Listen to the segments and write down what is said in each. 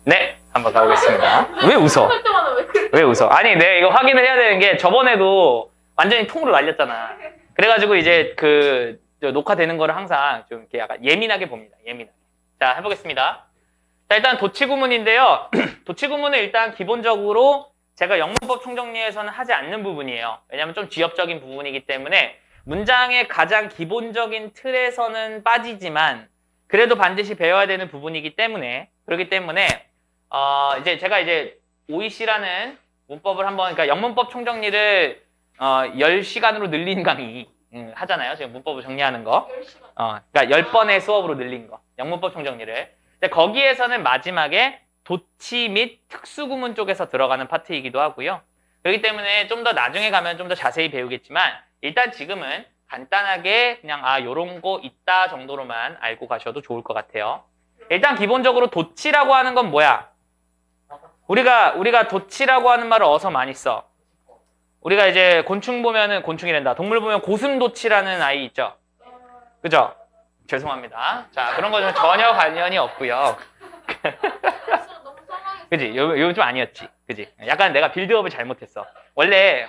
네, 한번 가보겠습니다. 왜 웃어? 할 때마다 왜 그래? 왜 웃어? 아니, 내가 이거 확인을 해야 되는 게 저번에도 완전히 통으로 날렸잖아. 그래가지고 이제 저 녹화되는 거를 항상 좀 이렇게 약간 예민하게 봅니다. 예민하게. 자, 해보겠습니다. 자, 일단 도치구문인데요. 도치구문은 일단 기본적으로 제가 영문법 총정리에서는 하지 않는 부분이에요. 왜냐하면 좀 지엽적인 부분이기 때문에 문장의 가장 기본적인 틀에서는 빠지지만 그래도 반드시 배워야 되는 부분이기 때문에 그렇기 때문에 이제 제가 이제 OEC라는 문법을 한번 그러니까 영문법 총정리를 10시간으로 늘린 강의 하잖아요. 지금 문법을 정리하는 거. 10시간. 그러니까 10번의 수업으로 늘린 거. 영문법 총정리를. 근데 거기에서는 마지막에 도치 및 특수구문 쪽에서 들어가는 파트이기도 하고요. 그렇기 때문에 좀 더 나중에 가면 좀 더 자세히 배우겠지만 일단 지금은 간단하게 그냥 요런 거 있다 정도로만 알고 가셔도 좋을 것 같아요. 일단 기본적으로 도치라고 하는 건 뭐야? 우리가 도치라고 하는 말을 어디서 많이 써? 우리가 이제 곤충 보면은 곤충이란다. 동물 보면 고슴도치라는 아이 있죠? 그죠? 죄송합니다. 자, 그런 거는 전혀 관련이 없고요. 너무 상황이 그지? 요 좀 아니었지. 그지? 약간 내가 빌드업을 잘못했어. 원래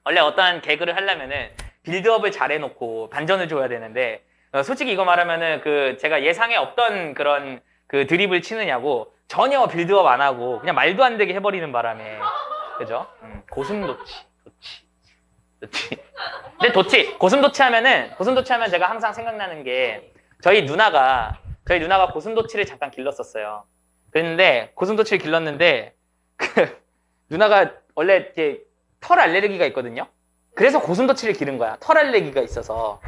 어떠한 개그를 하려면은 빌드업을 잘 해놓고 반전을 줘야 되는데, 솔직히 이거 말하면은 제가 예상에 없던 그런 드립을 치느냐고 전혀 빌드업 안 하고 그냥 말도 안 되게 해버리는 바람에. 그죠? 고슴도치. 근데 고슴도치 하면 제가 항상 생각나는 게 저희 누나가 고슴도치를 잠깐 길렀었어요. 그랬는데 고슴도치를 길렀는데 누나가 원래 이렇게 털 알레르기가 있거든요. 그래서 고슴도치를 기른 거야. 털 알레르기가 있어서.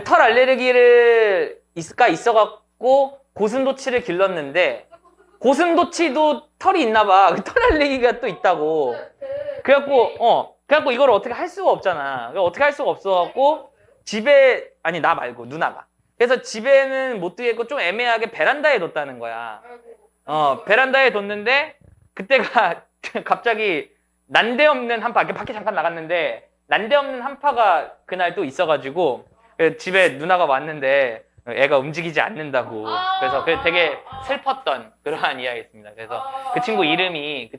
털 알레르기가 있어갖고 고슴도치를 길렀는데 고슴도치도 털이 있나 봐. 털 알레르기가 또 있다고. 그래갖고 이걸 어떻게 할 수가 없잖아. 어떻게 할 수가 없어갖고 나 말고 누나가. 그래서 집에는 못 두겠고 좀 애매하게 베란다에 뒀다는 거야. 베란다에 뒀는데 그때가 갑자기 난데없는 한파, 밖에 잠깐 나갔는데 난데없는 한파가 그날 또 있어가지고 집에 누나가 왔는데 애가 움직이지 않는다고. 그래서 되게 슬펐던 그러한 이야기였습니다. 그래서 그 친구 이름이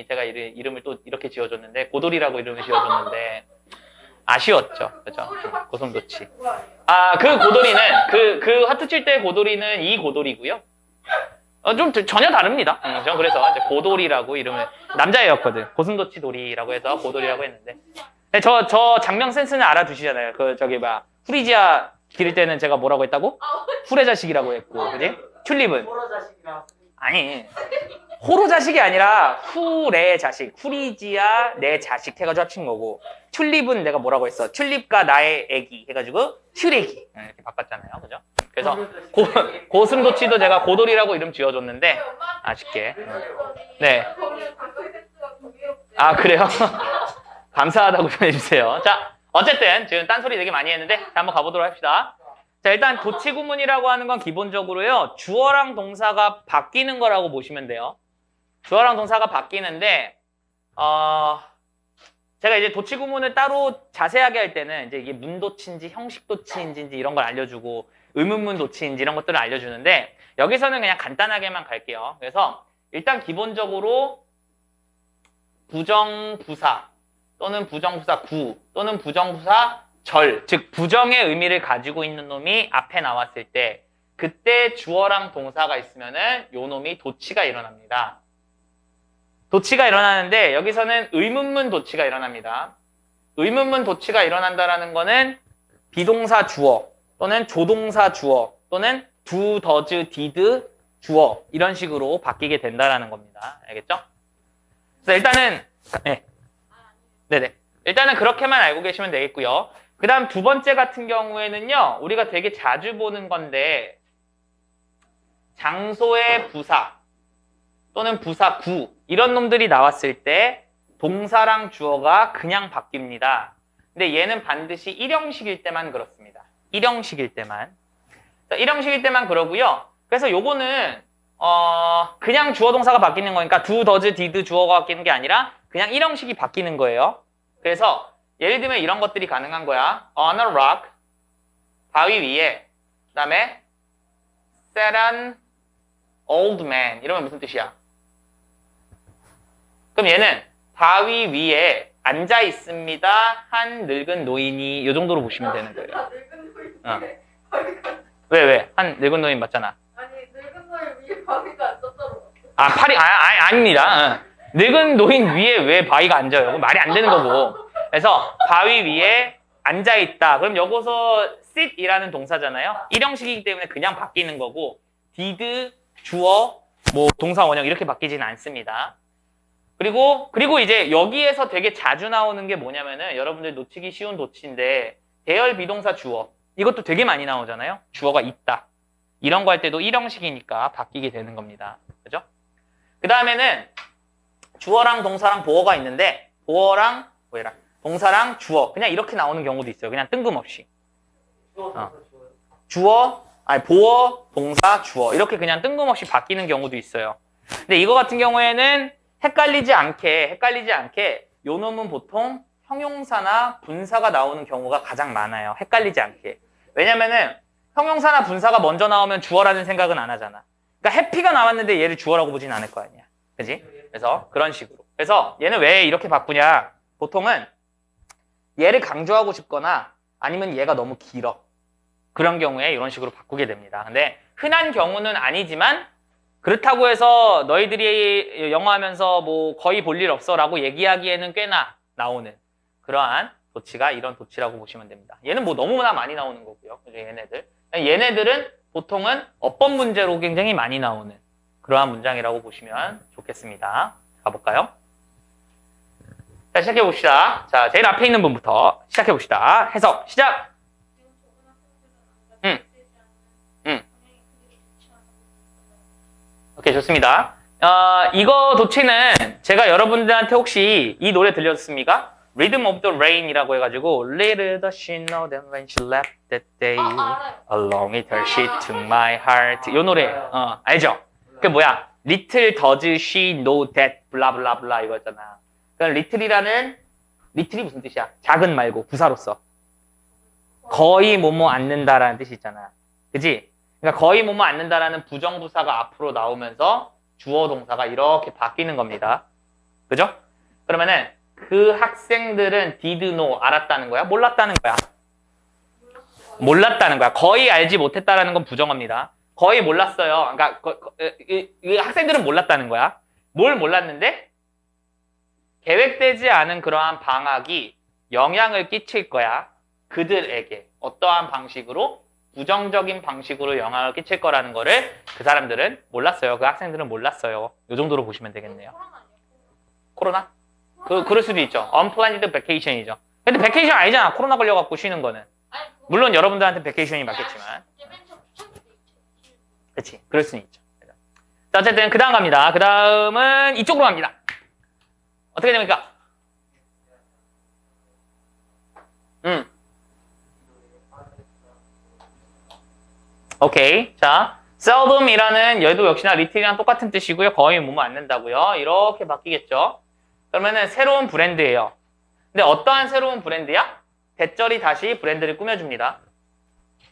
제가 이름을 또 이렇게 지어줬는데 고돌이라고 이름을 지어줬는데 아쉬웠죠. 그죠? 고슴도치. 그 고돌이는 그 하트 칠 때 고돌이는 이 고돌이고요. 좀 전혀 다릅니다. 저는 그래서 이제 고돌이라고 이름을 남자애였거든. 고슴도치 돌이라고 해서 고돌이라고 했는데 저 장명 센스는 알아두시잖아요. 후리지아 기를 때는 제가 뭐라고 했다고? 후레 자식이라고 했고, 그지? 튤립은 아니 호로 자식이 아니라 후레 자식, 후리지아 내 자식 해가지고 합친 거고 튤립은 내가 뭐라고 했어? 튤립과 나의 애기 해가지고 튤애기 이렇게 바꿨잖아요, 그죠? 그래서 고슴도치도 제가 고돌이라고 이름 지어줬는데 아쉽게 네. 그래요? 감사하다고 표현해주세요. 자, 어쨌든 지금 딴소리 되게 많이 했는데 자, 한번 가보도록 합시다. 자, 일단 도치구문이라고 하는 건 기본적으로요 주어랑 동사가 바뀌는 거라고 보시면 돼요. 주어랑 동사가 바뀌는데 제가 이제 도치구문을 따로 자세하게 할 때는 이제 이게 문도치인지 형식도치인지 이런 걸 알려주고 의문문도치인지 이런 것들을 알려주는데 여기서는 그냥 간단하게만 갈게요. 그래서 일단 기본적으로 부정부사 또는 부정부사 구 또는 부정부사 절, 즉 부정의 의미를 가지고 있는 놈이 앞에 나왔을 때 그때 주어랑 동사가 있으면은 요 놈이 도치가 일어납니다. 도치가 일어나는데 여기서는 의문문 도치가 일어납니다. 의문문 도치가 일어난다라는 거는 비동사 주어 또는 조동사 주어 또는 do, does, did 주어 이런 식으로 바뀌게 된다라는 겁니다. 알겠죠? 그래서 일단은 네네. 일단은 그렇게만 알고 계시면 되겠고요. 그 다음 두 번째 같은 경우에는요. 우리가 되게 자주 보는 건데 장소의 부사 또는 부사 구 이런 놈들이 나왔을 때 동사랑 주어가 그냥 바뀝니다. 근데 얘는 반드시 일형식일 때만 그렇습니다. 일형식일 때만. 일형식일 때만 그러고요. 그래서 요거는 그냥 주어 동사가 바뀌는 거니까 do, does, did 주어가 바뀌는 게 아니라 그냥 일형식이 바뀌는 거예요. 그래서 예를 들면 이런 것들이 가능한 거야. On a rock, 바위 위에. 그 다음에 sat an old man. 이러면 무슨 뜻이야? 그럼 얘는 바위 위에 앉아 있습니다. 한 늙은 노인이 이 정도로 보시면 되는 거예요. 늙은 노인 어. 위에 바위가 왜? 한 늙은 노인 맞잖아. 아니 늙은 노인 위에 바위가 앉았다고. 아, 아닙니다. 늙은 노인 위에 왜 바위가 앉아요? 그건 말이 안 되는 거고. 그래서 바위 위에 앉아 있다. 그럼 여기서 sit이라는 동사잖아요. 일형식이기 때문에 그냥 바뀌는 거고 did, 주어, 뭐 동사 원형 이렇게 바뀌지는 않습니다. 그리고 이제 여기에서 되게 자주 나오는 게 뭐냐면은 여러분들 놓치기 쉬운 도치인데 대열 비동사 주어 이것도 되게 많이 나오잖아요. 주어가 있다. 이런 거 할 때도 일형식이니까 바뀌게 되는 겁니다. 그죠? 그 다음에는 주어랑 동사랑 보어가 있는데 보어랑 동사랑 주어 그냥 이렇게 나오는 경우도 있어요. 그냥 뜬금없이. 보어, 동사, 주어 이렇게 그냥 뜬금없이 바뀌는 경우도 있어요. 근데 이거 같은 경우에는 헷갈리지 않게 요 놈은 보통 형용사나 분사가 나오는 경우가 가장 많아요. 헷갈리지 않게. 왜냐면은 형용사나 분사가 먼저 나오면 주어라는 생각은 안 하잖아. 그러니까 해피가 나왔는데 얘를 주어라고 보진 않을 거 아니야. 그지? 그래서 그런 식으로. 그래서 얘는 왜 이렇게 바꾸냐? 보통은 얘를 강조하고 싶거나 아니면 얘가 너무 길어. 그런 경우에 이런 식으로 바꾸게 됩니다. 근데 흔한 경우는 아니지만 그렇다고 해서 너희들이 영어 하면서 뭐 거의 볼 일 없어 라고 얘기하기에는 꽤나 나오는 그러한 도치가 이런 도치라고 보시면 됩니다. 얘는 뭐 너무나 많이 나오는 거고요. 얘네들은 보통은 어법 문제로 굉장히 많이 나오는 그러한 문장이라고 보시면 좋겠습니다. 가볼까요? 자, 시작해 봅시다. 자, 제일 앞에 있는 분부터 시작해 봅시다. 해석 시작! 오케이, 좋습니다. 이거 도치는 제가 여러분들한테 혹시 이 노래 들렸습니까? Rhythm of the Rain이라고 해가지고 Little does she know that when she left that day 알아요. along with her she took my heart 이 노래 알죠? 그게 뭐야? Little does she know that 블라블라블라 이거였잖아. 그러니까 little이 무슨 뜻이야? 작은 말고 부사로서 거의 뭐뭐 않는다라는 뜻이 있잖아. 그지? 그러니까 거의 뭐뭐 않는다라는 부정부사가 앞으로 나오면서 주어 동사가 이렇게 바뀌는 겁니다. 그죠? 그러면은 그 학생들은 did know 알았다는 거야? 몰랐다는 거야? 몰랐다는 거야. 거의 알지 못했다라는 건 부정어입니다. 거의 몰랐어요. 그러니까 이 학생들은 몰랐다는 거야. 뭘 몰랐는데? 계획되지 않은 그러한 방학이 영향을 끼칠 거야. 그들에게 어떠한 방식으로? 부정적인 방식으로 영향을 끼칠 거라는 거를 그 사람들은 몰랐어요. 그 학생들은 몰랐어요. 이 정도로 보시면 되겠네요. 코로나? 그럴 수도 있죠. Unplanned vacation이죠. 근데 베케이션 아니잖아. 코로나 걸려갖고 쉬는 거는. 물론 여러분들한테 베케이션이 맞겠지만. 그렇지. 그럴 수는 있죠. 자, 어쨌든 그 다음 갑니다. 그 다음은 이쪽으로 갑니다. 어떻게 됩니까? 오케이. 자, seldom이라는 얘도 역시나 리틀이랑 똑같은 뜻이고요. 거의 뭐뭐 않는다고요. 이렇게 바뀌겠죠. 그러면은 새로운 브랜드예요. 근데 어떠한 새로운 브랜드야? 대절이 다시 브랜드를 꾸며줍니다.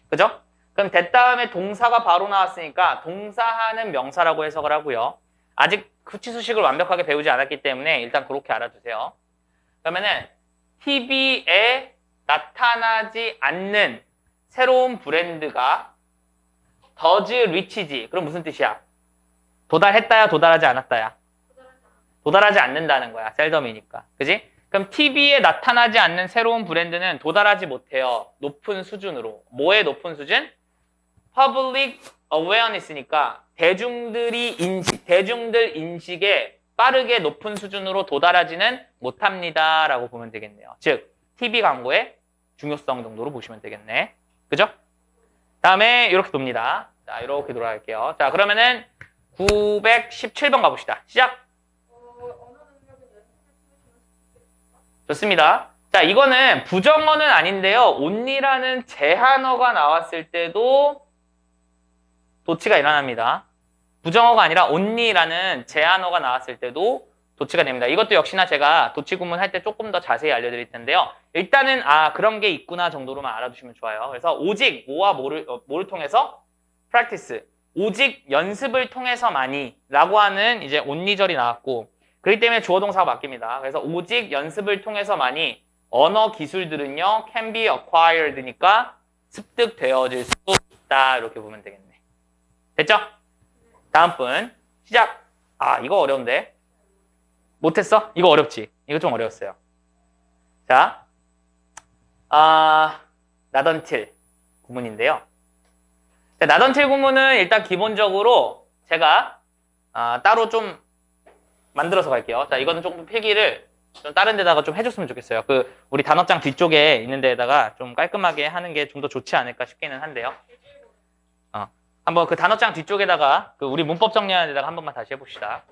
그죠? 그럼 대 다음에 동사가 바로 나왔으니까 동사하는 명사라고 해석을 하고요. 아직 구치수식을 완벽하게 배우지 않았기 때문에 일단 그렇게 알아두세요. 그러면은 TV에 나타나지 않는 새로운 브랜드가 does reach지. 그럼 무슨 뜻이야? 도달했다야, 도달하지 않았다야? 도달하지 않는다는 거야. 셀덤이니까. 그지? 그럼 TV에 나타나지 않는 새로운 브랜드는 도달하지 못해요. 높은 수준으로. 뭐의 높은 수준? Public awareness니까 대중들 인식에 빠르게 높은 수준으로 도달하지는 못합니다. 라고 보면 되겠네요. 즉, TV 광고의 중요성 정도로 보시면 되겠네. 그죠? 다음에 이렇게 돕니다. 자, 이렇게 돌아갈게요. 자, 그러면은 917번 가봅시다. 시작! 좋습니다. 자, 이거는 부정어는 아닌데요. only라는 제한어가 나왔을 때도 도치가 일어납니다. 부정어가 아니라 only라는 제한어가 나왔을 때도 도치가 됩니다. 이것도 역시나 제가 도치 구문할 때 조금 더 자세히 알려드릴 텐데요. 일단은 그런 게 있구나 정도로만 알아두시면 좋아요. 그래서 오직 뭐와 뭐를 통해서? practice. 오직 연습을 통해서만이 라고 하는 이제 only절이 나왔고 그렇기 때문에 주어 동사가 바뀝니다. 그래서 오직 연습을 통해서만이 언어 기술들은요, can be acquired니까 습득되어질 수 있다. 이렇게 보면 되겠네. 됐죠? 다음 분 시작. 아, 이거 어려운데. 못했어? 이거 어렵지? 이거 좀 어려웠어요. 자, 나던틸 구문인데요. 자, 나던틸 구문은 일단 기본적으로 제가 따로 좀 만들어서 갈게요. 자, 이거는 조금 필기를 좀 다른 데다가 좀 해줬으면 좋겠어요. 우리 단어장 뒤쪽에 있는 데다가 좀 깔끔하게 하는 게 좀 더 좋지 않을까 싶기는 한데요. 한번 그 단어장 뒤쪽에다가 우리 문법 정리하는 데다가 한 번만 다시 해봅시다.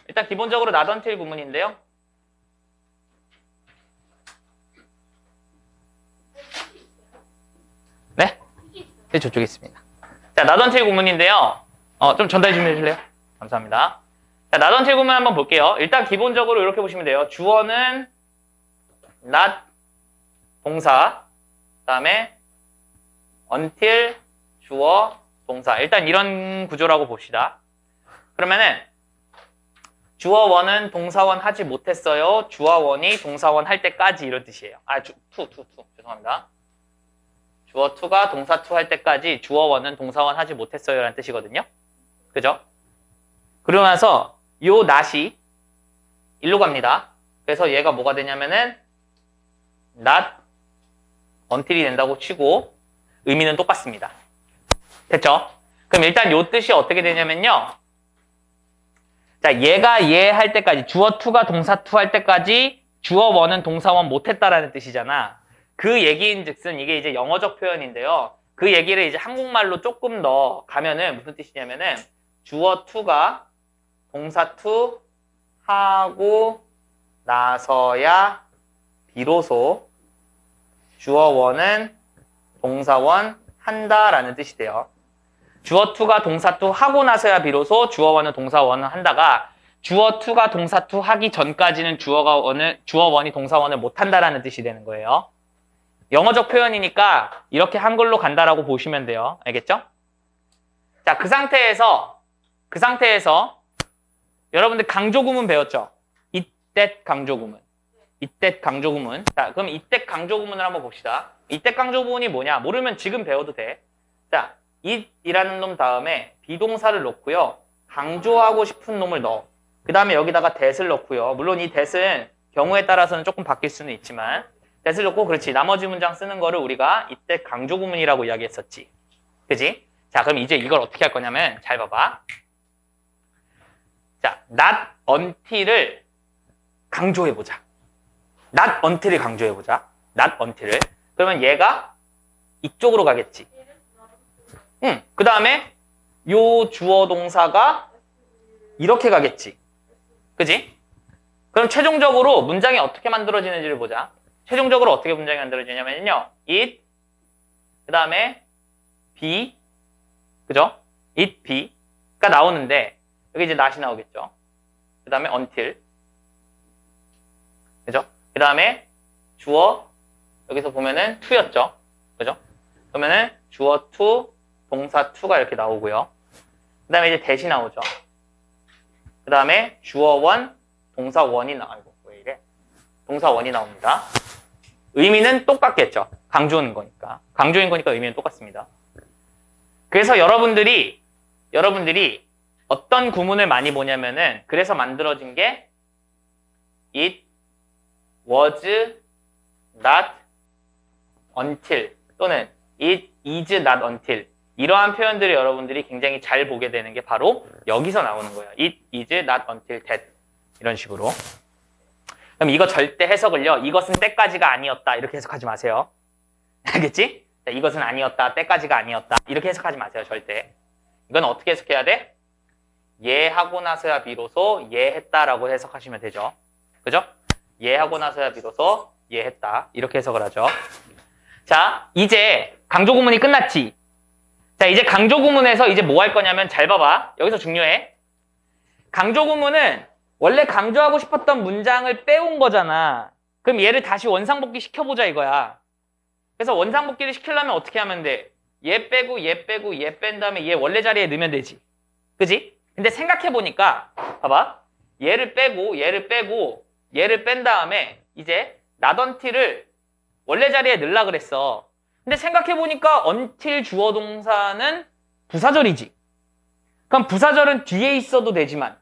일단 기본적으로 나던틸 구문인데요. 네? 네, 저쪽에 있습니다. 자, 나던틸 구문인데요. 좀 전달 좀 해주실래요? 감사합니다. 자, 나던틸 구문 한번 볼게요. 일단 기본적으로 이렇게 보시면 돼요. 주어는 not 동사, 그 다음에 until 주어 동사. 일단 이런 구조라고 봅시다. 그러면은 주어원은 동사원 하지 못했어요. 주어원이 동사원 할 때까지 이런 뜻이에요. 투. 죄송합니다. 주어 투가 동사 투 할 때까지 주어원은 동사원 하지 못했어요 라는 뜻이거든요. 그죠? 그러고 나서 요 not이 일로 갑니다. 그래서 얘가 뭐가 되냐면은 not until이 된다고 치고 의미는 똑같습니다. 됐죠? 그럼 일단 요 뜻이 어떻게 되냐면요. 자, 얘가 얘 할 때까지 주어 투가 동사 투 할 때까지 주어 원은 동사원 못했다라는 뜻이잖아. 그 얘기인즉슨 이게 이제 영어적 표현인데요. 그 얘기를 이제 한국말로 조금 더 가면은 무슨 뜻이냐면은 주어 투가 동사 투 하고 나서야 비로소 주어 원은 동사원 한다라는 뜻이 돼요. 주어 투가 동사 투 하고 나서야 비로소 주어 원은 동사 원을 한다가 주어 투가 동사 투 하기 전까지는 주어 원이 동사 원을 못 한다라는 뜻이 되는 거예요. 영어적 표현이니까 이렇게 한글로 간다라고 보시면 돼요. 알겠죠? 자, 그 상태에서 여러분들 강조구문 배웠죠? 이때 강조구문. 자, 그럼 이때 강조구문을 한번 봅시다. 이때 강조구문이 뭐냐? 모르면 지금 배워도 돼. 자, it이라는 놈 다음에 비동사를 넣고요. 강조하고 싶은 놈을 넣어. 그 다음에 여기다가 that을 넣고요. 물론 이 that은 경우에 따라서는 조금 바뀔 수는 있지만 that을 넣고 그렇지. 나머지 문장 쓰는 거를 우리가 이때 강조구문이라고 이야기했었지. 그지? 자, 그럼 이제 이걸 어떻게 할 거냐면 잘 봐봐. 자, not until을 강조해보자. not until을 강조해보자. not until을. 그러면 얘가 이쪽으로 가겠지. 그 다음에 요 주어 동사가 이렇게 가겠지. 그지? 그럼 최종적으로 문장이 어떻게 만들어지는지를 보자. 최종적으로 어떻게 문장이 만들어지냐면요. it, 그 다음에 be, 그죠? it, be가 나오는데 여기 이제 not이 나오겠죠. 그 다음에 until, 그죠? 그 다음에 주어, 여기서 보면은 to였죠. 그죠? 그러면은 주어 to, 동사 to가 이렇게 나오고요. 그 다음에 이제 that이 나오죠. 그 다음에 주어 원, 동사 원이 나오고, 왜 이래? 동사 원이 나옵니다. 의미는 똑같겠죠. 강조인 거니까. 강조인 거니까 의미는 똑같습니다. 그래서 여러분들이 어떤 구문을 많이 보냐면은 그래서 만들어진 게 it was not until 또는 it is not until 이러한 표현들을 여러분들이 굉장히 잘 보게 되는 게 바로 여기서 나오는 거예요. It is not until that 이런 식으로. 그럼 이거 절대 해석을요. 이것은 때까지가 아니었다 이렇게 해석하지 마세요. 알겠지? 자, 이것은 아니었다. 때까지가 아니었다. 이렇게 해석하지 마세요. 절대. 이건 어떻게 해석해야 돼? 예하고 나서야 비로소 예했다라고 해석하시면 되죠. 그죠? 예하고 나서야 비로소 예했다. 이렇게 해석을 하죠. 자, 이제 강조구문이 끝났지. 자, 이제 강조구문에서 이제 뭐 할 거냐면 잘 봐봐. 여기서 중요해. 강조구문은 원래 강조하고 싶었던 문장을 빼온 거잖아. 그럼 얘를 다시 원상복귀 시켜보자 이거야. 그래서 원상복귀를 시키려면 어떻게 하면 돼? 얘 빼고 얘 빼고 얘 뺀 다음에 얘 원래 자리에 넣으면 되지. 그지? 근데 생각해보니까 봐봐. 얘를 빼고 얘를 뺀 다음에 이제 not until을 원래 자리에 넣으려 그랬어. 근데 생각해보니까 until 주어 동사는 부사절이지. 그럼 부사절은 뒤에 있어도 되지만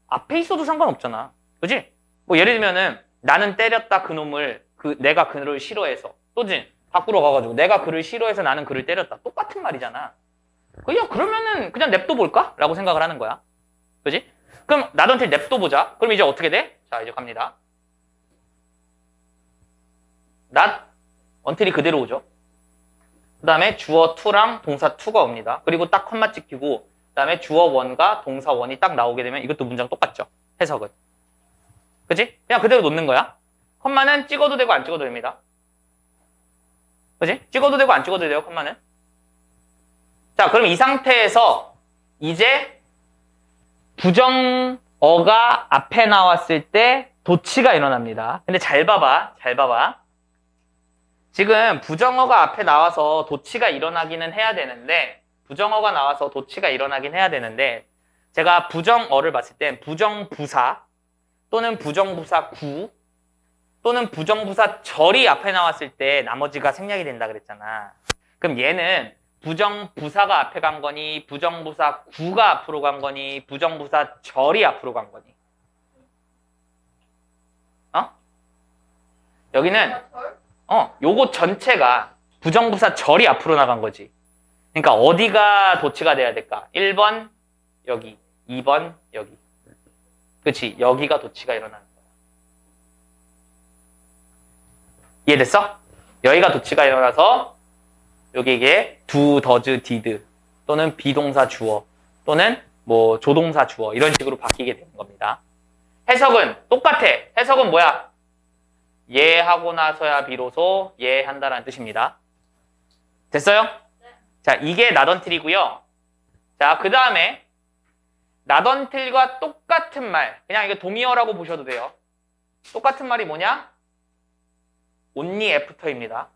앞에 있어도 상관없잖아. 그지? 뭐 예를 들면은 나는 때렸다 그놈을 내가 그를 싫어해서 또지 밖으로 가가지고 내가 그를 싫어해서 나는 그를 때렸다. 똑같은 말이잖아. 그냥 그러면은 그냥 냅둬볼까? 라고 생각을 하는 거야. 그지? 그럼 not until 냅둬보자. 그럼 이제 어떻게 돼? 자 이제 갑니다. not until이 그대로 오죠. 그 다음에 주어 to랑 동사 to가 옵니다. 그리고 딱 콤마 찍히고 그 다음에 주어 one과 동사 one이 딱 나오게 되면 이것도 문장 똑같죠. 해석은. 그치? 그냥 그대로 놓는 거야. 콤마는 찍어도 되고 안 찍어도 됩니다. 그치? 찍어도 되고 안 찍어도 돼요. 콤마는. 자 그럼 이 상태에서 이제 부정어가 앞에 나왔을 때 도치가 일어납니다. 근데 잘 봐봐. 지금 부정어가 앞에 나와서 도치가 일어나기는 해야 되는데 제가 부정어를 봤을 땐 부정부사 또는 부정부사 구 또는 부정부사 절이 앞에 나왔을 때 나머지가 생략이 된다 그랬잖아. 그럼 얘는 부정부사가 앞에 간 거니 부정부사 구가 앞으로 간 거니 부정부사 절이 앞으로 간 거니? 여기는 요거 전체가 부정부사 절이 앞으로 나간 거지. 그러니까 어디가 도치가 돼야 될까? 1번 여기, 2번 여기. 그치? 여기가 도치가 일어나는 거야. 이해됐어? 여기가 도치가 일어나서 여기 이게 do, does, did 또는 비동사 주어 또는 뭐 조동사 주어 이런 식으로 바뀌게 되는 겁니다. 해석은 똑같아. 해석은 뭐야? 예하고 나서야 비로소 예한다라는 뜻입니다. 됐어요? 네. 자, 이게 not until이고요. 자, 그 다음에 not until과 똑같은 말, 그냥 이거 동의어라고 보셔도 돼요. 똑같은 말이 뭐냐? only after입니다.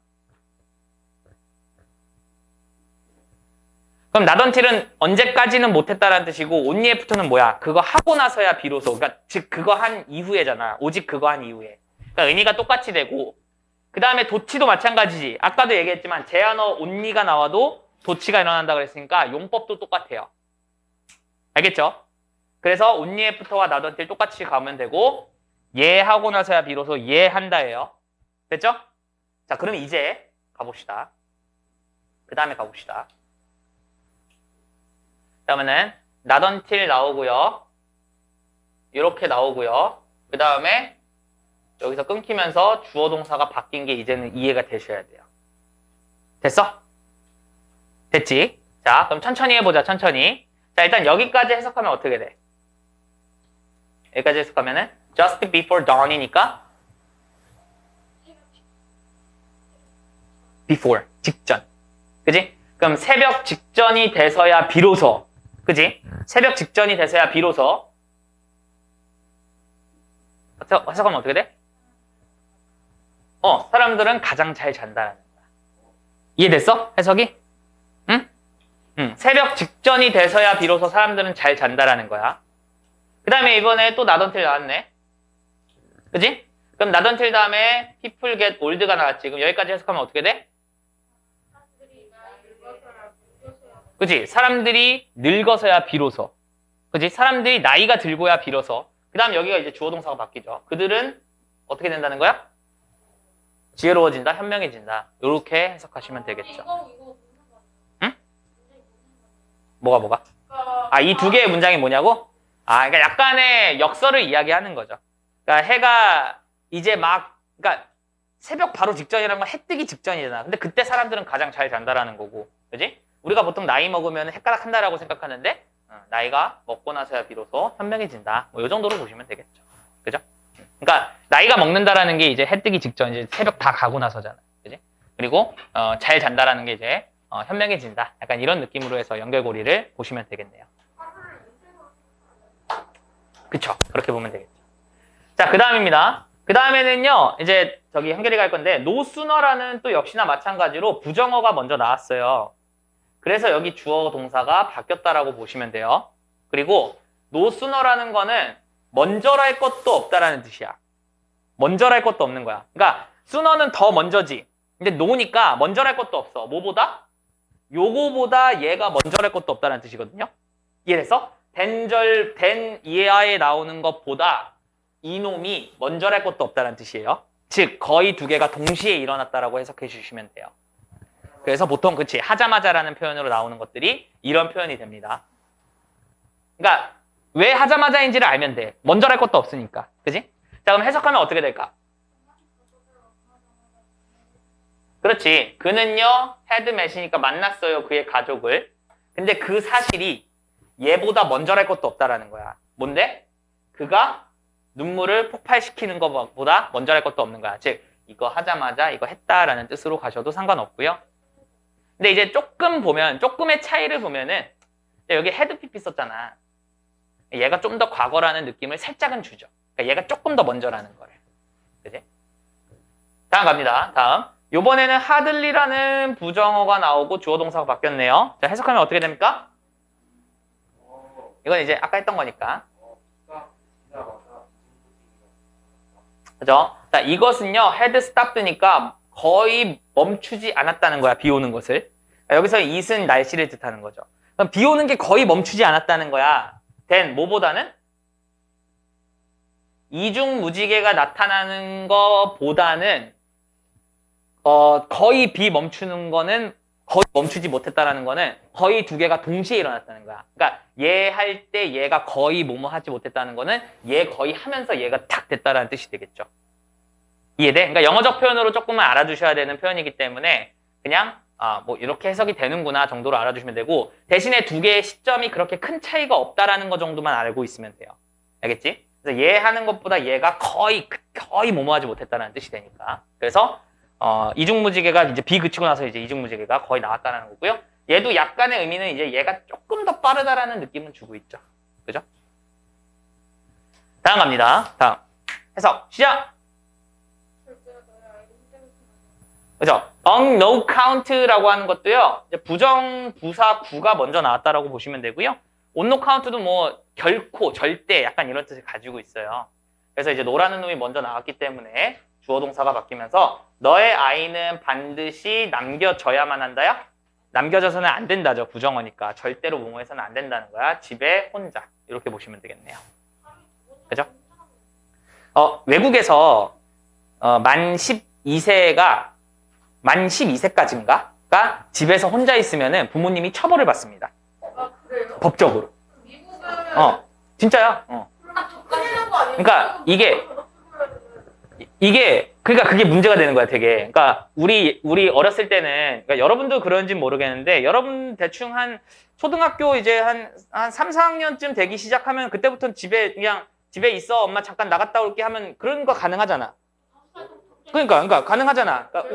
그럼 not until은 언제까지는 못했다라는 뜻이고 only after는 뭐야? 그거 하고 나서야 비로소, 그러니까 즉 그거 한 이후에잖아. 오직 그거 한 이후에. 그러니까 의미가 똑같이 되고 그 다음에 도치도 마찬가지지. 아까도 얘기했지만 제한어 only가 나와도 도치가 일어난다 그랬으니까 용법도 똑같아요. 알겠죠? 그래서 only after와 not until 똑같이 가면 되고 예하고 나서야 비로소 예한다예요. 됐죠? 자, 그럼 이제 가봅시다. 그 다음에 가봅시다. 그러면은 not until 나오고요. 이렇게 나오고요. 그 다음에 여기서 끊기면서 주어 동사가 바뀐 게 이제는 이해가 되셔야 돼요. 됐어? 됐지? 자, 그럼 천천히 해보자, 천천히. 자, 일단 여기까지 해석하면 어떻게 돼? 여기까지 해석하면은 just before dawn이니까 before, 직전. 그지? 그럼 새벽 직전이 돼서야 비로소. 그지? 새벽 직전이 돼서야 비로소. 해석하면 어떻게 돼? 사람들은 가장 잘 잔다라는 거야. 이해됐어? 해석이? 응? 응. 새벽 직전이 돼서야 비로소 사람들은 잘 잔다라는 거야. 그 다음에 이번에 또 not until 나왔네. 그지? 그럼 not until 다음에 people get old가 나왔지. 그럼 여기까지 해석하면 어떻게 돼? 그지? 사람들이 늙어서야 비로소. 그지? 사람들이 나이가 들고야 비로소. 그 다음 여기가 이제 주어 동사가 바뀌죠. 그들은 어떻게 된다는 거야? 지혜로워진다, 현명해진다. 이렇게 해석하시면 되겠죠. 응? 뭐가? 이 두 개의 문장이 뭐냐고? 그러니까 약간의 역설을 이야기하는 거죠. 그러니까 해가 이제 그러니까 새벽 바로 직전이라는 건 해 뜨기 직전이잖아. 근데 그때 사람들은 가장 잘 잔다라는 거고. 그지? 우리가 보통 나이 먹으면 헷가닥 한다라고 생각하는데, 나이가 먹고 나서야 비로소 현명해진다. 뭐 이 정도로 보시면 되겠죠. 그죠? 그러니까 나이가 먹는다라는 게 이제 해 뜨기 직전, 이제 새벽 다 가고 나서잖아. 그지? 그리고 잘 잔다라는 게 이제 현명해진다. 약간 이런 느낌으로 해서 연결고리를 보시면 되겠네요. 그쵸? 그렇게 보면 되겠죠. 자, 그 다음입니다. 그 다음에는요, 이제 저기 한결이 갈 건데, no sooner라는 또 역시나 마찬가지로 부정어가 먼저 나왔어요. 그래서 여기 주어 동사가 바뀌었다라고 보시면 돼요. 그리고 no sooner라는 거는 먼저랄 것도 없다라는 뜻이야. 먼저랄 것도 없는 거야. 그러니까 sooner는 더 먼저지. 근데 no니까 먼저랄 것도 없어. 뭐보다? 요거보다 얘가 먼저랄 것도 없다는 뜻이거든요. 이해됐어? than 이하에 나오는 것보다 이놈이 먼저랄 것도 없다는 뜻이에요. 즉 거의 두 개가 동시에 일어났다라고 해석해 주시면 돼요. 그래서 보통 그치 하자마자라는 표현으로 나오는 것들이 이런 표현이 됩니다. 그러니까 왜 하자마자인지를 알면 돼. 먼저랄 것도 없으니까. 그지? 자 그럼 해석하면 어떻게 될까? 그렇지. 그는요 had met이니까 만났어요. 그의 가족을. 근데 그 사실이 얘보다 먼저랄 것도 없다라는 거야. 뭔데? 그가 눈물을 폭발시키는 것보다 먼저랄 것도 없는 거야. 즉 이거 하자마자 이거 했다라는 뜻으로 가셔도 상관없고요. 근데 이제 조금 보면 조금의 차이를 보면은 여기 had pp 썼잖아. 얘가 좀 더 과거라는 느낌을 살짝은 주죠. 그러니까 얘가 조금 더 먼저라는 거를. 그지? 다음 갑니다. 다음. 요번에는 hardly라는 부정어가 나오고 주어 동사가 바뀌었네요. 자, 해석하면 어떻게 됩니까? 이건 이제 아까 했던 거니까. 그죠? 자, 이것은요, had stopped니까 거의 멈추지 않았다는 거야, 비 오는 것을. 여기서 it은 날씨를 뜻하는 거죠. 그럼 비 오는 게 거의 멈추지 않았다는 거야. then, 뭐보다는? 이중무지개가 나타나는 것보다는 거의 비 멈추는 거는 거의 멈추지 못했다라는 거는 거의 두 개가 동시에 일어났다는 거야. 그러니까 얘 할 때 얘가 거의 뭐뭐 하지 못했다는 거는 얘 거의 하면서 얘가 탁 됐다라는 뜻이 되겠죠. 이해돼? 그러니까 영어적 표현으로 조금만 알아두셔야 되는 표현이기 때문에 그냥 뭐 이렇게 해석이 되는구나 정도로 알아두시면 되고 대신에 두 개의 시점이 그렇게 큰 차이가 없다라는 거 정도만 알고 있으면 돼요. 알겠지? 그래서 얘 하는 것보다 얘가 거의 뭐뭐 하지 못했다는 뜻이 되니까. 그래서 이중무지개가 이제 비 그치고 나서 이제 이중무지개가 거의 나왔다는 거고요. 얘도 약간의 의미는 이제 얘가 조금 더 빠르다라는 느낌은 주고 있죠. 그죠? 다음 갑니다. 다음. 해석. 시작! 그죠? on no count라고 하는 것도요. 이제 부정 부사 구가 먼저 나왔다라고 보시면 되고요. on no count도 뭐 결코, 절대 약간 이런 뜻을 가지고 있어요. 그래서 이제 노라는 놈이 먼저 나왔기 때문에 주어 동사가 바뀌면서 너의 아이는 반드시 남겨져야만 한다야? 남겨져서는 안 된다죠. 부정어니까. 절대로 뭐뭐해서는 안 된다는 거야. 집에 혼자. 이렇게 보시면 되겠네요. 그죠? 외국에서 만 12세까지인가가 집에서 혼자 있으면은 부모님이 처벌을 받습니다. 아, 그래요? 법적으로. 미국은 진짜야. 큰일 난거 아니에요? 그러니까 그러니까 그게 문제가 되는 거야, 되게. 그러니까 우리 어렸을 때는, 그러니까 여러분도 그런지 모르겠는데, 여러분 대충 한 초등학교 이제 한 3, 4학년쯤 되기 시작하면 그때부터는 집에 있어, 엄마 잠깐 나갔다 올게 하면 그런 거 가능하잖아. 그러니까 가능하잖아. 그러니까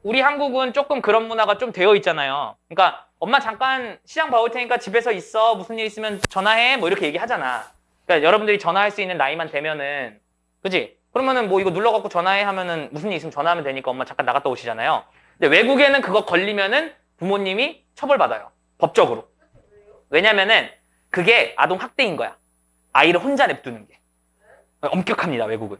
우리 한국은 조금 그런 문화가 좀 되어 있잖아요. 그러니까 엄마 잠깐 시장 봐올 테니까 집에서 있어, 무슨 일 있으면 전화해, 뭐 이렇게 얘기하잖아. 그러니까 여러분들이 전화할 수 있는 나이만 되면은, 그지? 그러면은 뭐 이거 눌러갖고 전화해 하면은 무슨 일 있으면 전화하면 되니까 엄마 잠깐 나갔다 오시잖아요. 근데 외국에는 그거 걸리면은 부모님이 처벌받아요. 법적으로. 왜냐면은 그게 아동학대인 거야. 아이를 혼자 냅두는 게. 엄격합니다, 외국은.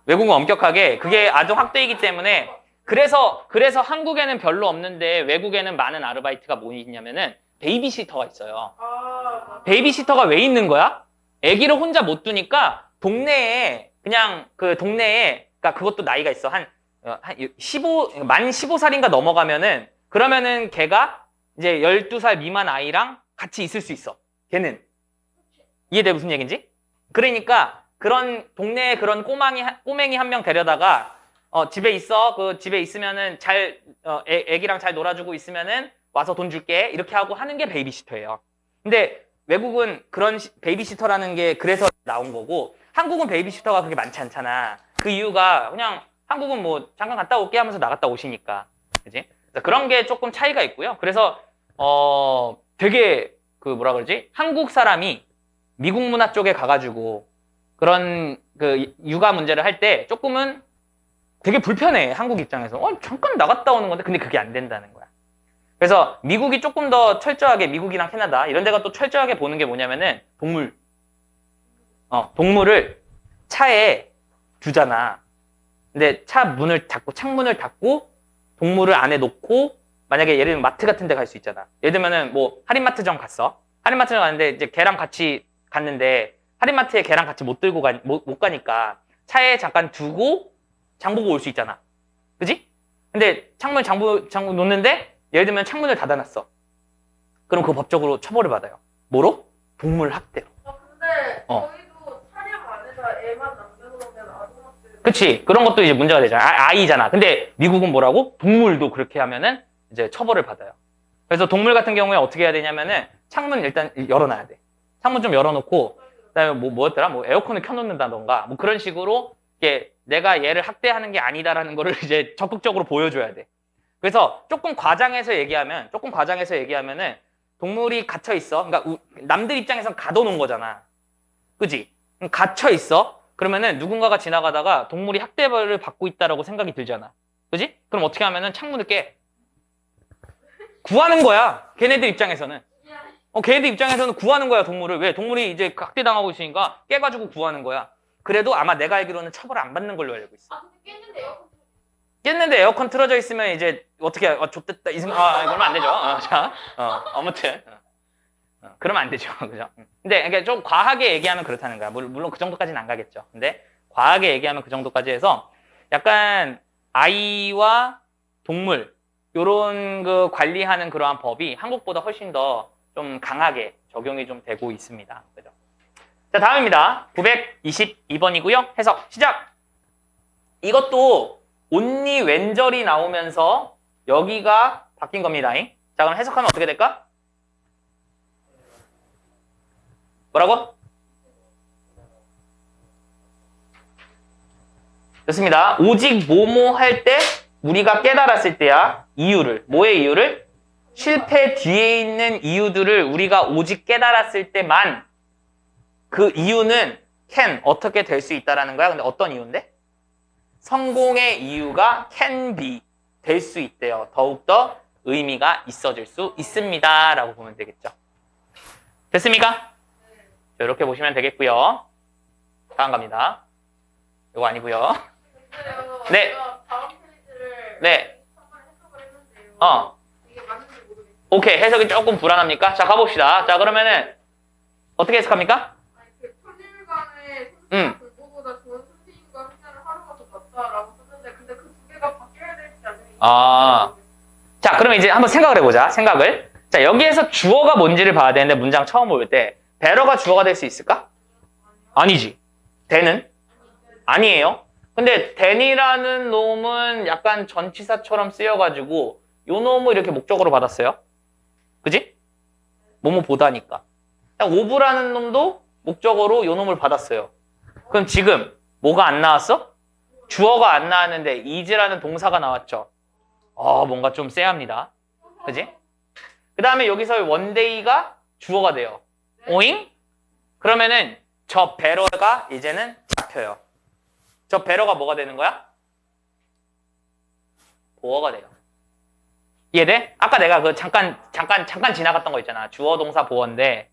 외국은 엄격하게 그게 아동학대이기 때문에 그래서 한국에는 별로 없는데 외국에는 많은 아르바이트가 뭐 있냐면은 베이비시터가 있어요. 베이비시터가 왜 있는 거야? 아기를 혼자 못 두니까 동네에 그러니까 그것도 나이가 있어. 만 15살인가 넘어가면은 그러면은 걔가 이제 12살 미만 아이랑 같이 있을 수 있어. 걔는. 이해돼 무슨 얘기인지? 그러니까 그런 동네에 그런 꼬맹이 한 명 데려다가 집에 있어. 그 집에 있으면은 애기랑 잘 놀아주고 있으면은 와서 돈 줄게. 이렇게 하고 하는 게 베이비시터예요. 근데 외국은 그런 베이비시터라는 게 그래서 나온 거고 한국은 베이비시터가 그렇게 많지 않잖아. 그 이유가 그냥 한국은 뭐 잠깐 갔다 올게 하면서 나갔다 오시니까. 그지? 그런 게 조금 차이가 있고요. 그래서 되게 뭐라 그러지? 한국 사람이 미국 문화 쪽에 가가지고 그런 육아 문제를 할 때 조금은 되게 불편해. 한국 입장에서. 잠깐 나갔다 오는 건데 근데 그게 안 된다는 거야. 그래서 미국이 조금 더 철저하게 미국이랑 캐나다 이런 데가 또 철저하게 보는 게 뭐냐면은 동물. 동물을 차에 두잖아. 근데 차 문을 닫고 창문을 닫고 동물을 안에 놓고 만약에 예를 들면 마트 같은 데 갈 수 있잖아. 예를 들면은 뭐 할인마트점 갔어. 할인마트점 갔는데 이제 걔랑 같이 갔는데 할인마트에 걔랑 같이 못 가니까 차에 잠깐 두고 장 보고 올 수 있잖아. 그지? 근데 창문 놓는데 예를 들면 창문을 닫아놨어. 그럼 그거 법적으로 처벌을 받아요. 뭐로? 동물 학대로. 근데 어. 저희도 차량 안에다 애만 남겨놓으면 아동학대. 그치? 그런 것도 이제 문제가 되잖아. 아이잖아. 근데 미국은 뭐라고? 동물도 그렇게 하면은 이제 처벌을 받아요. 그래서 동물 같은 경우에 어떻게 해야 되냐면은 창문 일단 열어놔야 돼. 창문 좀 열어놓고 그다음에 뭐였더라? 뭐 에어컨을 켜놓는다던가 뭐 그런 식으로 이게 내가 얘를 학대하는 게 아니다라는 거를 이제 적극적으로 보여줘야 돼. 그래서 조금 과장해서 얘기하면은 동물이 갇혀 있어. 그러니까 남들 입장에선 가둬놓은 거잖아. 그지? 갇혀 있어. 그러면은 누군가가 지나가다가 동물이 학대를 받고 있다라고 생각이 들잖아. 그지? 그럼 어떻게 하면은 창문을 깨. 구하는 거야. 걔네들 입장에서는. 걔네들 입장에서는 구하는 거야, 동물을. 왜? 동물이 이제 학대당하고 있으니까 깨가지고 구하는 거야. 그래도 아마 내가 알기로는 처벌을 안 받는 걸로 알고 있어. 근데 깼는데요? 깼는데 에어컨 틀어져 있으면 이제 어떻게 좆됐다 이 생각 그러면 안 되죠. 아무튼 그러면 안 되죠. 그죠? 근데 이게 좀 과하게 얘기하면 그렇다는 거야. 물론 그 정도까지는 안 가겠죠. 근데 과하게 얘기하면 그 정도까지 해서 약간 아이와 동물 요런 그 관리하는 그러한 법이 한국보다 훨씬 더 좀 강하게 적용이 좀 되고 있습니다. 그죠? 자, 다음입니다. 922번이고요. 해석 시작. 이것도 온리 왼절이 나오면서 여기가 바뀐 겁니다. 자, 그럼 해석하면 어떻게 될까? 뭐라고? 좋습니다. 오직 뭐뭐 할 때 우리가 깨달았을 때야. 이유를. 뭐의 이유를? 실패 뒤에 있는 이유들을 우리가 오직 깨달았을 때만 그 이유는 can, 어떻게 될 수 있다라는 거야. 근데 어떤 이유인데? 성공의 이유가 can be, 될 수 있대요. 더욱더 의미가 있어질 수 있습니다. 라고 보면 되겠죠. 됐습니까? 이렇게 보시면 되겠고요. 다음 갑니다. 이거 아니고요. 네. 다음 페이지를 네. 해석을 했는데요. 이게 맞는지 모르겠어요. 오케이. 해석이 조금 불안합니까? 자, 가봅시다. 자, 그러면은 어떻게 해석합니까? 평일간에 음. 공부보다 좋은 선생님과 함께하는 하루가 더 낫다라고 썼는데 근데 그 두 개가 바뀌어야 될지 아니면 자, 그러면 이제 한번 생각을 해보자. 자, 여기에서 주어가 뭔지를 봐야 되는데 문장 처음 볼 때 better가 주어가 될 수 있을까? 아니지. then은? 아니에요. 근데 then이라는 놈은 약간 전치사처럼 쓰여가지고 요 놈을 이렇게 목적으로 받았어요. 그지? 뭐뭐 보다니까. of라는 놈도 목적으로 요 놈을 받았어요. 그럼 지금 뭐가 안 나왔어? 주어가 안 나왔는데 is라는 동사가 나왔죠. 뭔가 좀 쎄합니다. 그지? 그 다음에 여기서 원데이가 주어가 돼요. 오잉? 그러면은 저 배러가 이제는 잡혀요. 저 배러가 뭐가 되는 거야? 보어가 돼요. 이해돼? 아까 내가 그 잠깐 지나갔던 거 있잖아. 주어 동사 보어인데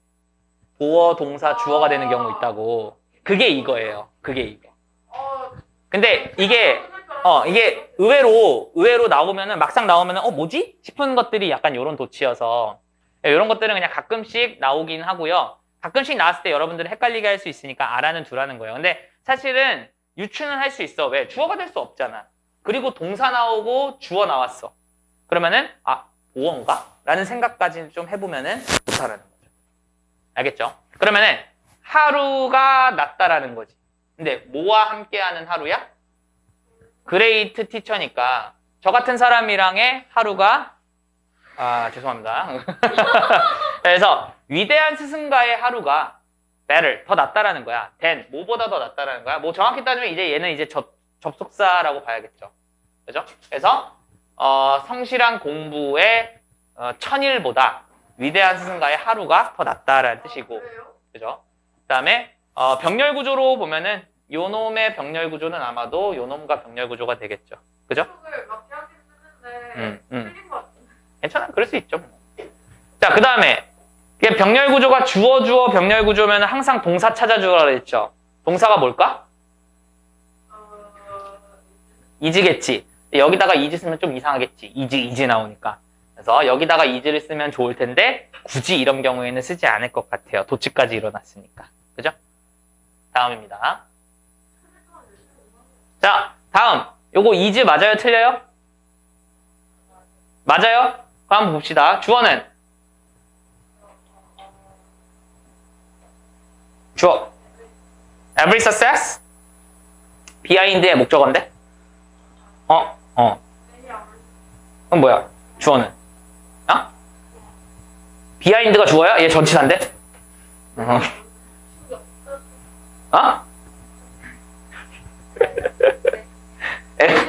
보어 동사 주어가 되는 경우 있다고. 그게 이거예요. 그게 이거. 근데 이게 의외로 나오면은 막상 나오면은 뭐지? 싶은 것들이 약간 요런 도치여서 이런 것들은 그냥 가끔씩 나오긴 하고요. 가끔씩 나왔을 때 여러분들은 헷갈리게 할 수 있으니까 아라는 두라는 거예요. 근데 사실은 유추는 할 수 있어. 왜? 주어가 될 수 없잖아. 그리고 동사 나오고 주어 나왔어. 그러면은 보어인가? 라는 생각까지 좀 해보면은 좋다라는 거죠. 알겠죠? 그러면은 하루가 낫다라는 거지. 근데 뭐와 함께하는 하루야? 그레이트 티처니까 저 같은 사람이랑의 하루가 죄송합니다. 그래서 위대한 스승과의 하루가 better, 더 낫다라는 거야. than, 뭐보다 더 낫다라는 거야. 뭐 정확히 따지면 이제 얘는 이제 접속사라고 봐야겠죠. 그죠? 그래서 성실한 공부의 천일보다 위대한 스승과의 하루가 더 낫다라는 뜻이고, 그죠? 그다음에 병렬 구조로 보면은 요놈의 병렬 구조는 아마도 요놈과 병렬 구조가 되겠죠. 그죠? 해석을 맞게 하긴 했는데 틀린 것 같은데. 괜찮아. 그럴 수 있죠. 자, 그 다음에 이게 병렬 구조가 주어 병렬 구조면 항상 동사 찾아주라 그랬죠. 동사가 뭘까? 이즈겠지. 여기다가 이즈 쓰면 좀 이상하겠지. 이즈 나오니까. 그래서 여기다가 이즈를 쓰면 좋을 텐데 굳이 이런 경우에는 쓰지 않을 것 같아요. 도치까지 일어났으니까. 그죠? 다음입니다. 자, 다음. 요거 이즈 맞아요? 틀려요? 맞아요? 그럼 한번 봅시다. 주어는? 주어. Every success? behind의 목적어인데? 그럼 뭐야? 주어는? behind가 주어야? 얘 전치사인데?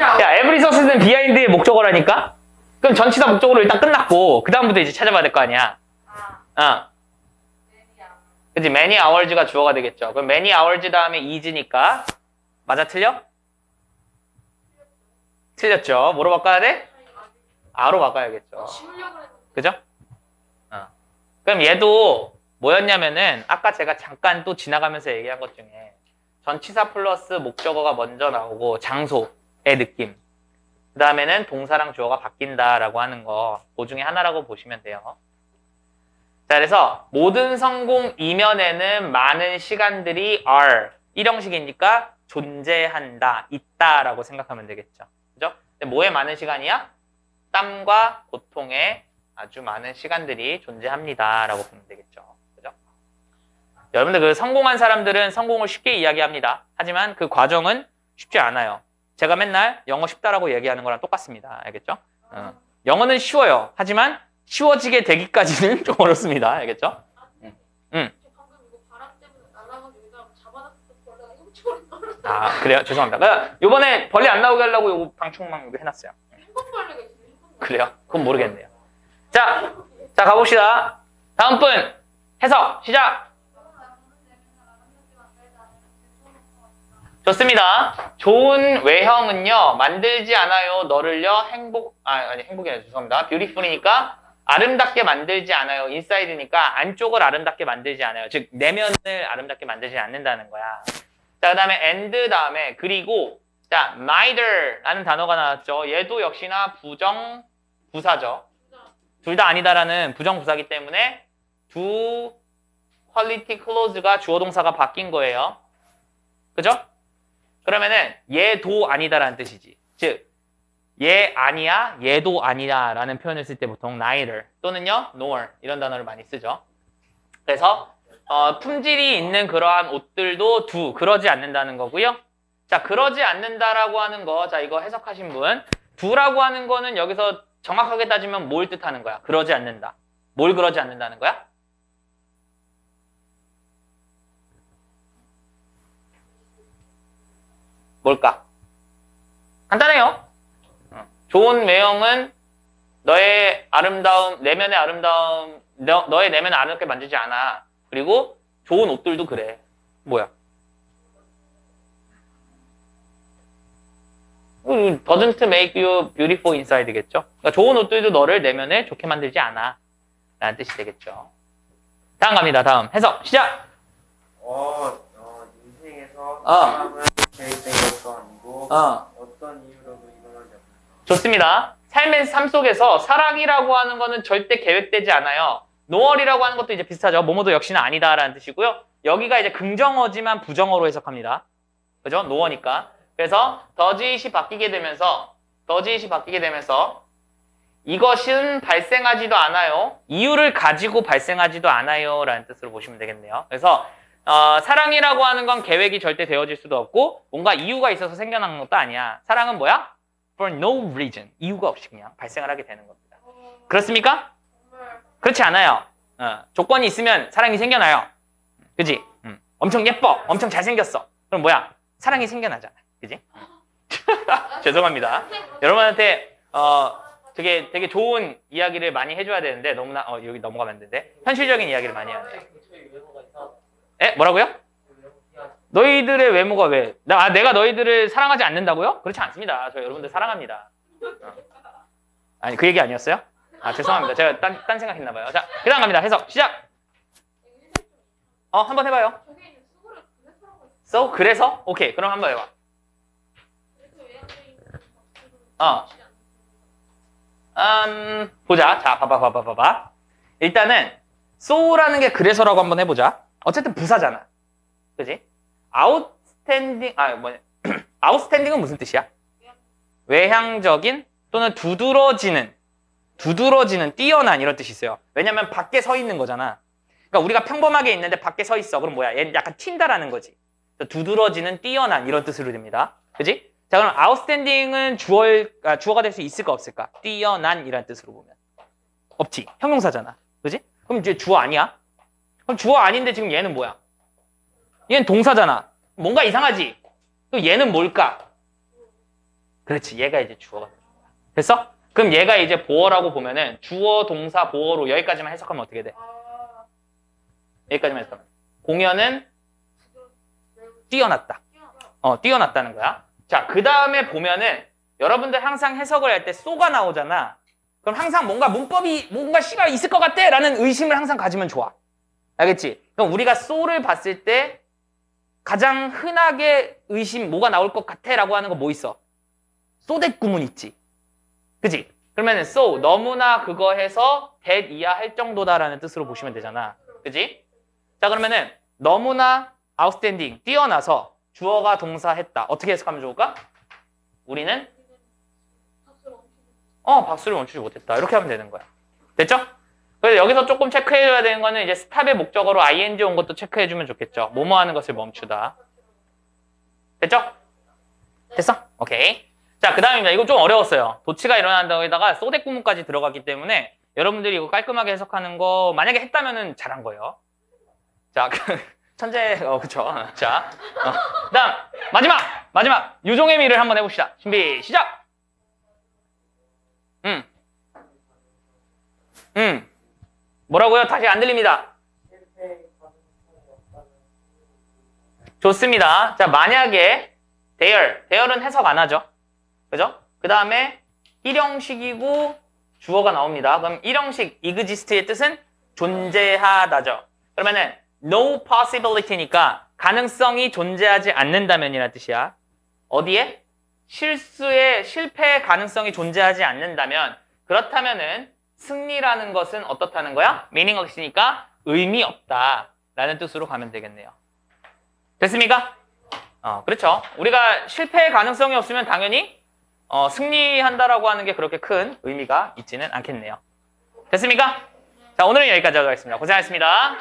야, every success는 behind의 목적어라니까? 그럼 전치사 목적어로 일단 끝났고 그 다음부터 이제 찾아봐야 될 거 아니야? 그치? many hours가 주어가 되겠죠. 그럼 many hours 다음에 is니까 맞아 틀려? 틀렸죠. 뭐로 바꿔야 돼? 아로 바꿔야겠죠. 그죠? 그럼 얘도 뭐였냐면은 아까 제가 잠깐 또 지나가면서 얘기한 것 중에 전치사 플러스 목적어가 먼저 나오고 장소의 느낌, 그 다음에는 동사랑 주어가 바뀐다라고 하는 거, 그 중에 하나라고 보시면 돼요. 자, 그래서 모든 성공 이면에는 많은 시간들이 are, 일형식이니까 존재한다, 있다라고 생각하면 되겠죠. 그죠? 근데 뭐에 많은 시간이야? 땀과 고통에 아주 많은 시간들이 존재합니다라고 보면 되겠죠. 그죠? 여러분들 그 성공한 사람들은 성공을 쉽게 이야기합니다. 하지만 그 과정은 쉽지 않아요. 제가 맨날 영어 쉽다라고 얘기하는 거랑 똑같습니다. 알겠죠? 영어는 쉬워요. 하지만 쉬워지게 되기까지는 좀 어렵습니다. 알겠죠? 방금 이거 바람 때문에 날아가서 여기다 잡아놨을 때 벌레가 훔쳐버린 떨어졌어. 아, 그래요? 죄송합니다. 요번에 벌레 안 나오게 하려고 요거 방충망 이거 해놨어요. 행복벌레가 있어요. 그래요? 그건 모르겠네요. 자, 가봅시다. 다음 분 해석 시작. 좋습니다. 좋은 외형은요 만들지 않아요. 너를요 행복이 아니라 죄송합니다. beautiful이니까 아름답게 만들지 않아요. inside니까 안쪽을 아름답게 만들지 않아요. 즉 내면을 아름답게 만들지 않는다는 거야. 자, 그다음에 and 다음에 그리고 자 neither라는 단어가 나왔죠. 얘도 역시나 부정 부사죠. 둘 다 아니다라는 부정 부사기 때문에 두 quality clause가 주어 동사가 바뀐 거예요. 그죠? 그러면은 얘도 아니다라는 뜻이지. 즉 얘 아니야, 얘도 아니다라는 표현을 쓸 때 보통 neither 또는요 nor 이런 단어를 많이 쓰죠. 그래서 품질이 있는 그러한 옷들도 그러지 않는다는 거고요. 자, 그러지 않는다라고 하는 거, 자 이거 해석하신 분, 두라고 하는 거는 여기서 정확하게 따지면 뭘 뜻하는 거야? 그러지 않는다. 뭘 그러지 않는다는 거야? 뭘까? 간단해요. 좋은 외형은 너의 아름다움, 내면의 아름다움, 너의 내면을 아름답게 만들지 않아. 그리고 좋은 옷들도 그래. 뭐야? doesn't make you beautiful inside겠죠? 그러니까 좋은 옷들도 너를 내면을 좋게 만들지 않아. 라는 뜻이 되겠죠. 다음 갑니다. 다음 해석 시작! 인생에서 사람은 계획된 것도 아니고 어떤 이유로도 일어나지 않는다. 좋습니다. 삶 속에서 사랑이라고 하는 거는 절대 계획되지 않아요. 노얼이라고 하는 것도 이제 비슷하죠. 뭐뭐도 역시나 아니다라는 뜻이고요. 여기가 이제 긍정어지만 부정어로 해석합니다. 그죠? 노어니까. 그래서 does이 바뀌게 되면서 이것은 발생하지도 않아요. 이유를 가지고 발생하지도 않아요. 라는 뜻으로 보시면 되겠네요. 그래서 사랑이라고 하는 건 계획이 절대 되어질 수도 없고 뭔가 이유가 있어서 생겨나는 것도 아니야. 사랑은 뭐야? For no reason. 이유가 없이 그냥 발생을 하게 되는 겁니다. 그렇습니까? 그렇지 않아요. 조건이 있으면 사랑이 생겨나요. 그지? 엄청 예뻐. 엄청 잘생겼어. 그럼 뭐야? 사랑이 생겨나잖아. 그지? 죄송합니다. 여러분한테 되게 좋은 이야기를 많이 해줘야 되는데 너무나 여기 넘어가면 안 되는데 현실적인 이야기를 많이 해야 돼요. 에? 뭐라고요? 너희들의 외모가 왜? 내가 너희들을 사랑하지 않는다고요? 그렇지 않습니다. 저 여러분들 사랑합니다. 아니 그 얘기 아니었어요? 죄송합니다. 제가 딴 생각했나 봐요. 자, 그 다음 갑니다. 해석 시작! 한번 해봐요. 저게 있는 수고를 그래서라고 했어. So, 그래서? 오케이, 그럼 한번 해봐. 그래서 외향적인 박수를 보자. 자, 봐봐. 일단은, so라는 게 그래서라고 한번 해보자. 어쨌든 부사잖아. 그지? outstanding, outstanding은 무슨 뜻이야? 외향적인 또는 두드러지는, 뛰어난 이런 뜻이 있어요. 왜냐면 밖에 서 있는 거잖아. 그러니까 우리가 평범하게 있는데 밖에 서 있어. 그럼 뭐야? 얘는 약간 튄다라는 거지. 두드러지는, 뛰어난 이런 뜻으로 됩니다. 그지? 자, 그럼 outstanding은 주어가 될 수 있을까 없을까? 뛰어난이라는 뜻으로 보면 없지. 형용사잖아. 그지? 그럼 이제 주어 아니야? 그럼 주어 아닌데 지금 얘는 뭐야? 얘는 동사잖아. 뭔가 이상하지? 그럼 얘는 뭘까? 그렇지. 얘가 이제 주어가 되는 거야. 됐어? 그럼 얘가 이제 보어라고 보면은 주어, 동사, 보어로 여기까지만 해석하면 어떻게 돼? 여기까지만 해석하면. 공연은 뛰어났다. 뛰어났다는 거야. 자, 그 다음에 보면은 여러분들 항상 해석을 할 때 쏘가 나오잖아. 그럼 항상 뭔가 문법이 뭔가 씨가 있을 것 같아 라는 의심을 항상 가지면 좋아. 알겠지? 그럼 우리가 쏘를 봤을 때 가장 흔하게 뭐가 나올 것 같아 라고 하는 거 뭐 있어? 쏘댓구문 있지. 그지? 그러면은 so, 너무나 그거 해서 that 이하 할 정도다라는 뜻으로 보시면 되잖아. 그지? 자, 그러면은 너무나 outstanding, 뛰어나서 주어가 동사했다. 어떻게 해석하면 좋을까? 우리는 박수를 멈추지 못했다. 이렇게 하면 되는 거야. 됐죠? 그래서 여기서 조금 체크해줘야 되는 거는 이제 스탑의 목적어로 ing 온 것도 체크해주면 좋겠죠. 뭐뭐 하는 것을 멈추다. 됐죠? 됐어? 오케이. 자, 그 다음입니다. 이거 좀 어려웠어요. 도치가 일어난다고에다가 쏘댓 구문까지 들어가기 때문에 여러분들이 이거 깔끔하게 해석하는 거 만약에 했다면은 잘한 거예요. 자, 천재, 그쵸. 자, 그 다음, 마지막, 유종의 미를 한번 해봅시다. 준비, 시작! 뭐라고요? 다시 안 들립니다. 좋습니다. 자, 만약에, there은 해석 안 하죠. 그죠? 그 다음에, 일형식이고, 주어가 나옵니다. 그럼 일형식, exist의 뜻은 존재하다죠. 그러면은, no possibility니까 가능성이 존재하지 않는다면이라는 뜻이야. 어디에? 실패의 가능성이 존재하지 않는다면 그렇다면은 승리라는 것은 어떻다는 거야? meaningless니까 의미 없다라는 뜻으로 가면 되겠네요. 됐습니까? 그렇죠. 우리가 실패의 가능성이 없으면 당연히 승리한다라고 하는 게 그렇게 큰 의미가 있지는 않겠네요. 됐습니까? 자, 오늘은 여기까지 하도록 하겠습니다. 고생하셨습니다.